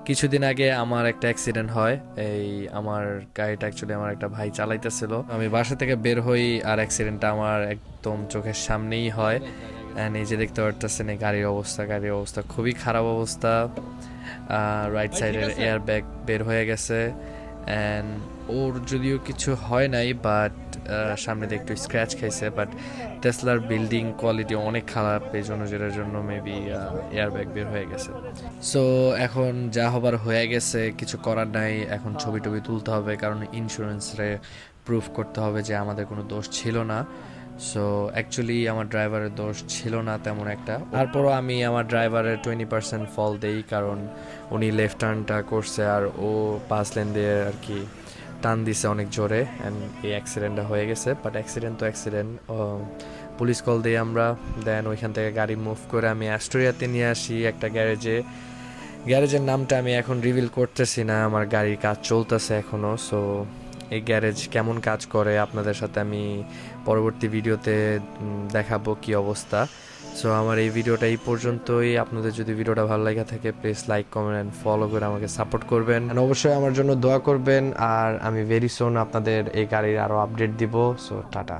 কিছুদিন আগে আমার একটা অ্যাক্সিডেন্ট হয়। আমার গাড়িটা অ্যাকচুয়ালি আমার একটা ভাই চালাইতেছিল, আমি বাসা থেকে বের হই আর অ্যাক্সিডেন্টটা আমার একদম চোখের সামনেই হয়। অ্যান্ড এই যে দেখতে পারতেছেন এই গাড়ির অবস্থা খুবই খারাপ অবস্থা। রাইট সাইডের এয়ার ব্যাগ বের হয়ে গেছে। অ্যান্ড ওর যদিও কিছু হয় নাই, বাট সামনে দিয়ে একটু স্ক্র্যাচ খাইছে। বাট টেসলার বিল্ডিং কোয়ালিটি অনেক খারাপ, এই জন্য যেটার জন্য মেবি এয়ার ব্যাগ বের হয়ে গেছে। সো এখন যা হবার হয়ে গেছে, কিছু করার নাই। এখন ছবি টবি তুলতে হবে, কারণ ইন্স্যুরেন্সে প্রুফ করতে হবে যে আমাদের কোনো দোষ ছিল না। সো অ্যাকচুয়ালি আমার ড্রাইভারের দোষ ছিল না তেমন একটা। তারপরও আমি আমার ড্রাইভারের 20% ফল দেই, কারণ উনি লেফট টার্নটা করছে আর ও 5 লেন দিয়ে আর কি টান দিছে অনেক জোরে, অ্যান্ড এই অ্যাক্সিডেন্টটা হয়ে গেছে। বাট অ্যাক্সিডেন্ট তো অ্যাক্সিডেন্ট। পুলিশ কল দিই আমরা, দেন ওইখান থেকে গাড়ি মুভ করে আমি অ্যাস্টোরিয়াতে নিয়ে আসি একটা গ্যারেজের নামটা আমি এখন রিভিল করতেছি না, আমার গাড়ির কাজ চলতেছে এখনও। সো এই গ্যারেজ কেমন কাজ করে আপনাদের সাথে আমি পরবর্তী ভিডিওতে দেখাবো কি অবস্থা। সো আমার এই ভিডিওটা এই পর্যন্তই। আপনাদের যদি ভিডিওটা ভালো লাগে থাকে, please like comment and follow করে আমাকে সাপোর্ট করবেন, আর অবশ্যই আমার জন্য দোয়া করবেন। আর আমি ভেরি সুন আপনাদের এই গাড়ির আরও আপডেট দিব। So tata.